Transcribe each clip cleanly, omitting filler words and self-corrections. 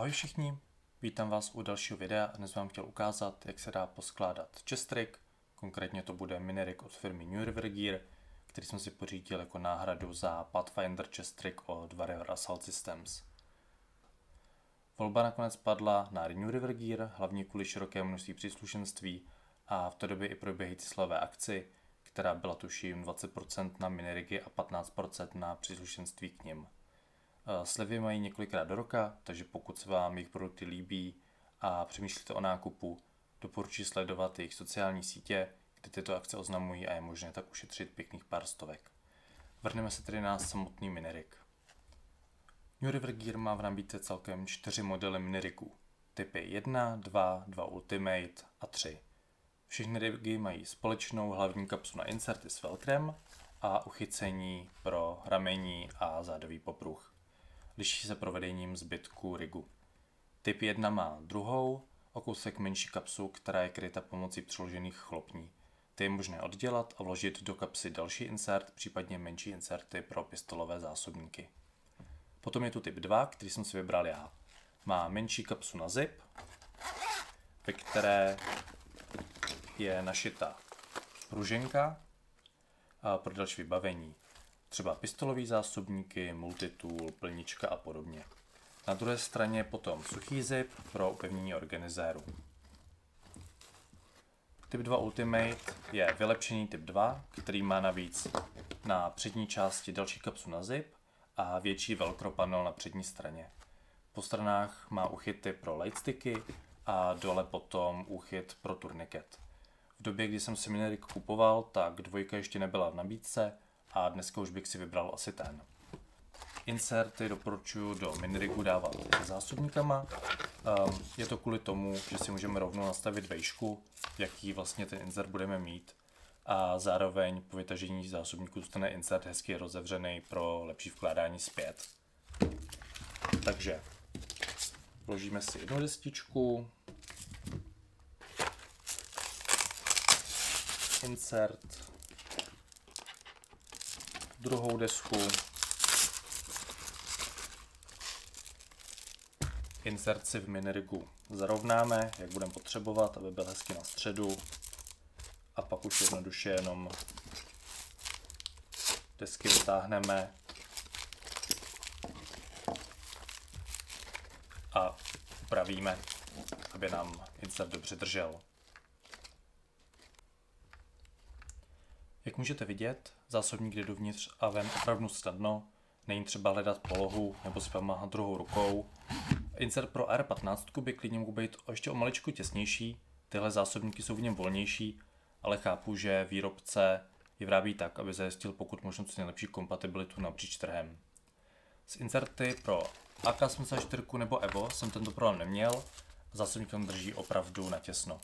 Ahoj všichni, vítám vás u dalšího videa a dnes vám chtěl ukázat, jak se dá poskládat chest rig. Konkrétně to bude mini rig od firmy New River Gear, který jsem si pořídil jako náhradu za Pathfinder chest rig od Warrior Assault Systems. Volba nakonec padla na New River Gear, hlavně kvůli široké množství příslušenství a v té době i proběhající slové akci, která byla tuším 20% na minirigy a 15% na příslušenství k nim. Slevy mají několikrát do roka, takže pokud se vám jejich produkty líbí a přemýšlíte o nákupu, doporučuji sledovat jejich sociální sítě, kde tyto akce oznamují a je možné tak ušetřit pěkných pár stovek. Vrhneme se tedy na samotný minirig. New River Gear má v nabídce celkem 4 modely minirigů. Typy 1, 2, 2 Ultimate a 3. Všechny rigy mají společnou hlavní kapsu na inserty s velcrem a uchycení pro ramení a zádový popruh. Liší se provedením zbytku rigu. Typ 1 má druhou, o kousek menší kapsu, která je kryta pomocí přiložených chlopní. Ty je možné oddělat a vložit do kapsy další insert, případně menší inserty pro pistolové zásobníky. Potom je tu typ 2, který jsem si vybral já. Má menší kapsu na zip, ve které je našita pruženka pro další vybavení. Třeba pistolové zásobníky, multitool, plnička a podobně. Na druhé straně potom suchý zip pro upevnění organizéru. Typ 2 Ultimate je vylepšený typ 2, který má navíc na přední části další kapsu na zip a větší velcro panel na přední straně. Po stranách má uchyty pro lightsticky a dole potom úchyt pro turniket. V době, kdy jsem si minirig kupoval, tak dvojka ještě nebyla v nabídce a dneska už bych si vybral asi ten. Inserty doporučuji do minirigu dávat se zásobníkama. Je to kvůli tomu, že si můžeme rovnou nastavit vejšku, jaký vlastně ten insert budeme mít, a zároveň po vytažení zásobníku zůstane insert hezky rozevřený pro lepší vkládání zpět. Takže vložíme si jednu destičku, insert, druhou desku, insert si v minirigu zarovnáme, jak budeme potřebovat, aby byl hezky na středu, a pak už jednoduše jenom desky vytáhneme a upravíme, aby nám insert dobře držel. Jak můžete vidět, zásobník jde dovnitř a ven opravdu snadno, není třeba hledat polohu nebo si pomáhat druhou rukou. Insert pro AR-15 by klidně mohl být ještě o maličku těsnější, tyhle zásobníky jsou v něm volnější, ale chápu, že výrobce je vyrábí tak, aby zajistil pokud možno co nejlepší kompatibilitu napříč trhem. S inserty pro AK-74 nebo EVO jsem tento problém neměl, zásobník tam drží opravdu natěsno.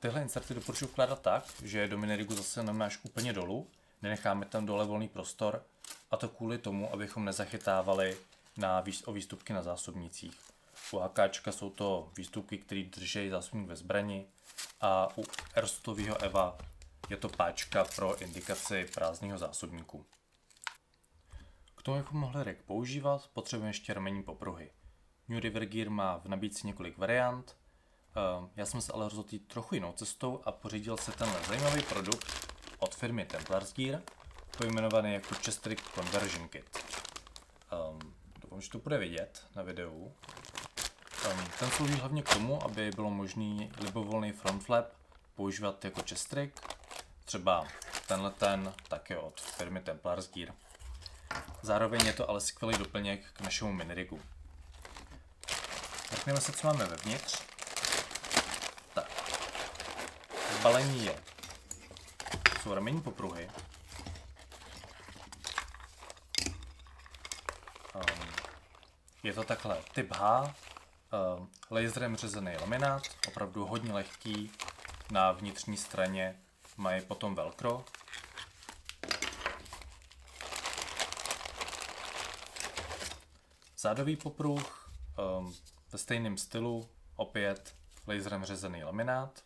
Tyhle inserty doporučuji vkládat tak, že do minirigu zasuneme až úplně dolů, nenecháme tam dole volný prostor, a to kvůli tomu, abychom nezachytávali o výstupky na zásobnících. U AKčka jsou to výstupky, které drží zásobník ve zbrani, a u airsoftového EVA je to páčka pro indikaci prázdného zásobníku. K tomu, jak mohli rig používat, potřebujeme ještě ramení popruhy. New River Gear má v nabídce několik variant. Já jsem se ale rozhodl jít trochu jinou cestou a pořídil se tenhle zajímavý produkt od firmy Templars Gear, pojmenovaný jako Chest Rig Conversion Kit. Doufám, že to bude vidět na videu. Ten slouží hlavně k tomu, aby bylo možný libovolný front flap používat jako chest rig, třeba tenhle také od firmy Templars Gear. Zároveň je to ale skvělý doplněk k našemu minirigu. Řekneme se, co máme vevnitř. Tak. V balení jsou ramení popruhy. Je to takhle typ H, laserem řezaný laminát, opravdu hodně lehký, na vnitřní straně mají potom velcro. Zádový popruh ve stejném stylu, opět laserem řezaný laminát.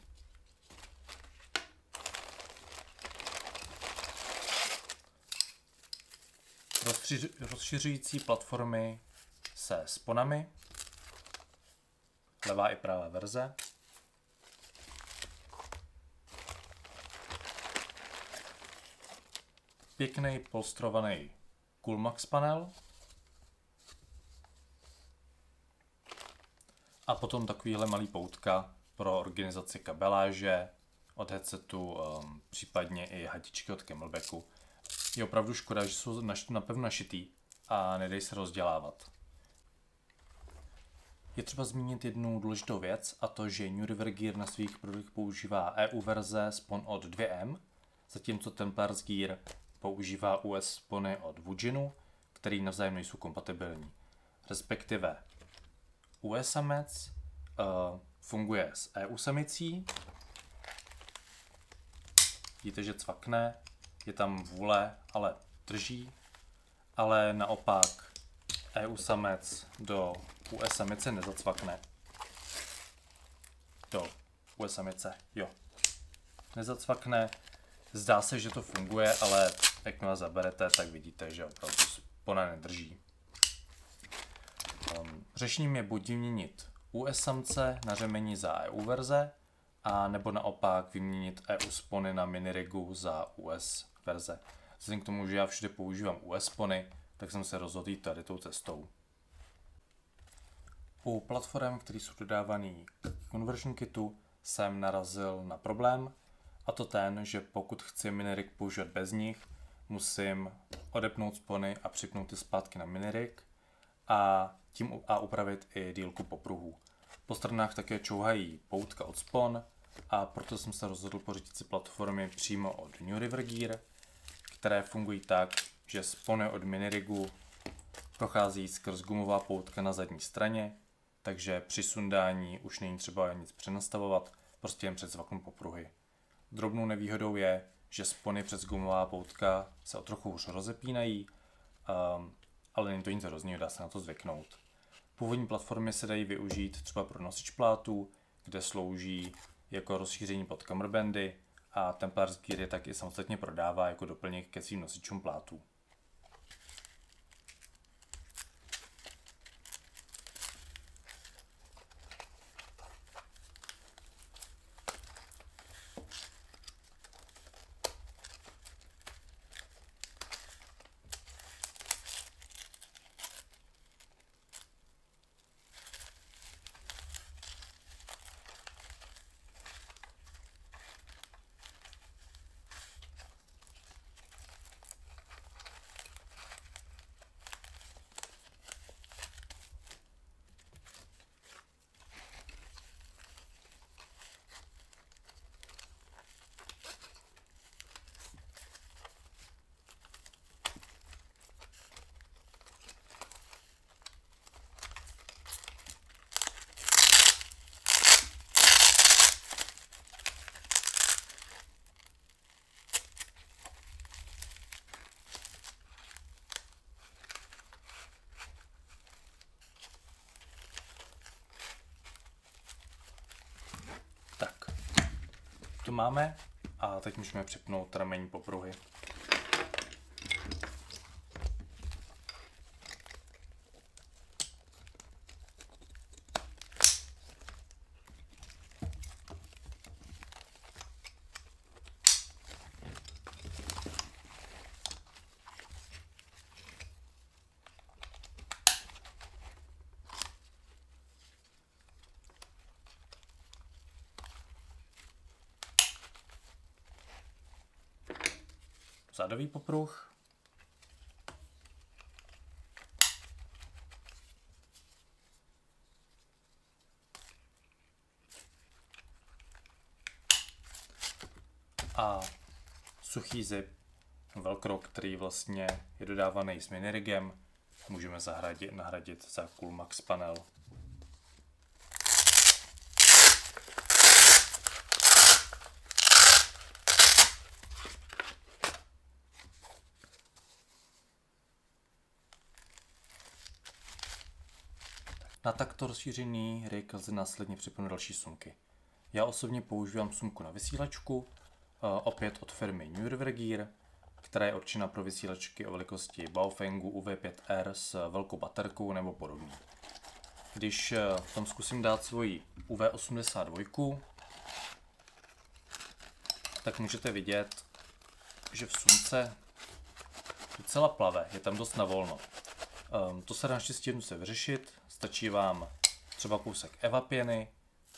Rozšiřující platformy se sponami, levá i pravá verze. Pěkný polstrovaný Coolmax panel. A potom takovýhle malý poutka pro organizaci kabeláže od headsetu, případně i hadičky od Camelbacku. Je opravdu škoda, že jsou napevno našitý a nedají se rozdělávat. Je třeba zmínit jednu důležitou věc, a to, že New River Gear na svých produktech používá EU verze spon od 2M, zatímco Templars Gear používá US spony od Woojinu, který navzájem nejsou kompatibilní. Respektive US samec funguje s EU samicí. Vidíte, že cvakne, je tam vůle, ale drží. Ale naopak EU samec do US samice nezacvakne. Do US samice, jo. Nezacvakne. Zdá se, že to funguje, ale jakmile zaberete, tak vidíte, že opravdu spona nedrží. Řešením je buď vyměnit US samce na řemení za EU verze, a nebo naopak vyměnit EU spony na minirigu za US verze. Vzhledem k tomu, že já všude používám US spony, tak jsem se rozhodl jít tady tou cestou. U platform, které jsou dodávané k conversion kitu, jsem narazil na problém, a to ten, že pokud chci minirig používat bez nich, musím odepnout spony a připnout je zpátky na minirig a upravit i dílku popruhů. Po stranách také čouhají poutka od spon, a proto jsem se rozhodl pořídit si platformy přímo od New River Gear, které fungují tak, že spony od minirigu prochází skrz gumová poutka na zadní straně, takže při sundání už není třeba nic přenastavovat, prostě jen přecvaknu popruhy. Drobnou nevýhodou je, že spony přes gumová poutka se o trochu už rozepínají, ale není to nic hrozného, dá se na to zvyknout. Původní platformy se dají využít třeba pro nosič plátů, kde slouží jako rozšíření pod kamrbandy, a Templars Gear je taky samostatně prodává jako doplněk ke svým nosičům plátů. To máme a teď můžeme připnout ramení popruhy. Zádový popruh. A suchý zip, velcro, který vlastně je dodávaný s minirigem, můžeme nahradit za Coolmax panel. Na takto rozšířený rig lze následně připnout další sumky. Já osobně používám sumku na vysílačku, opět od firmy New River Gear. která je určena pro vysílačky o velikosti Baofengu UV5R s velkou baterkou nebo podobně. Když tam zkusím dát svoji UV82, tak můžete vidět, že v sumce docela plave, je tam dost na volno. To se dá naštěstí jednou se vyřešit, stačí vám třeba kousek Eva pěny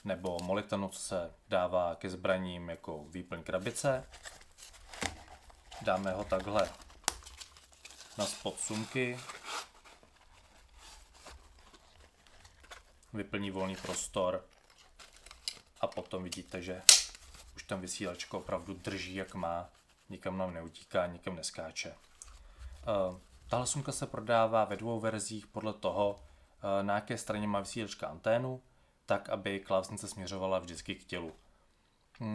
nebo molitanu, co se dává ke zbraním jako výplň krabice. Dáme ho takhle na spod sumky, vyplní volný prostor a potom vidíte, že už tam vysílačka opravdu drží jak má, nikam nám neutíká, nikam neskáče. Tahle sumka se prodává ve dvou verzích podle toho, na jaké straně má vysílačka anténu, tak aby klávesnice směřovala vždycky k tělu.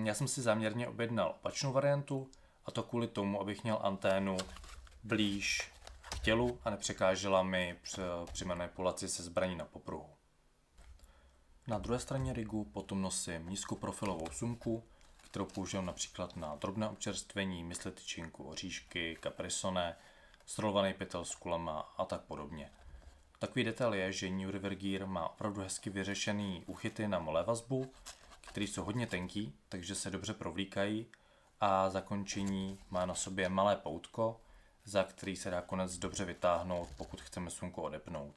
Já jsem si záměrně objednal opačnou variantu, a to kvůli tomu, abych měl anténu blíž k tělu a nepřekážela mi při manipulaci se zbraní na popruhu. Na druhé straně rigu potom nosím nízkoprofilovou sumku, kterou používám například na drobné občerstvení, mysli tyčinku, oříšky, kaprisone, strolovaný pytel s kulama a tak podobně. Takový detail je, že New River Gear má opravdu hezky vyřešený úchyty na molé vazbu, které jsou hodně tenký, takže se dobře provlíkají a zakončení má na sobě malé poutko, za který se dá konec dobře vytáhnout, pokud chceme sumku odepnout.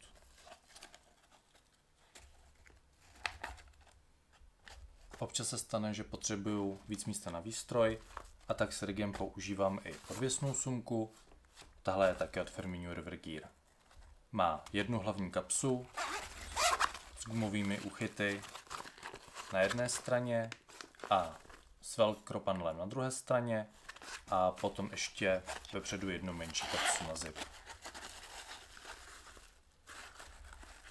Občas se stane, že potřebuju víc místa na výstroj a tak s rigem používám i podvěsnou sumku. Tahle je také od firmy New River Gear. Má jednu hlavní kapsu s gumovými úchyty na jedné straně a s velcro panelem na druhé straně a potom ještě vepředu jednu menší kapsu na zip.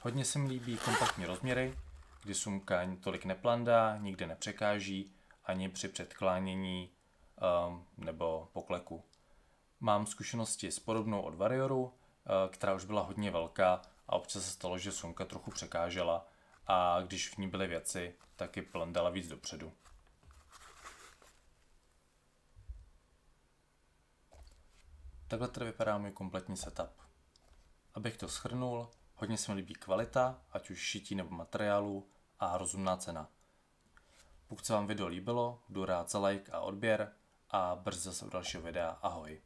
Hodně se mi líbí kompaktní rozměry, kdy sumka tolik neplandá, nikde nepřekáží ani při předklánění nebo pokleku. Mám zkušenosti s podobnou od Warrioru, která už byla hodně velká a občas se stalo, že sumka trochu překážela a když v ní byly věci, tak ji plandala víc dopředu. Takhle tedy vypadá můj kompletní setup. Abych to shrnul, hodně se mi líbí kvalita, ať už šití nebo materiálu, a rozumná cena. Pokud se vám video líbilo, budu rád za like a odběr a brzy zase u dalšího videa. Ahoj.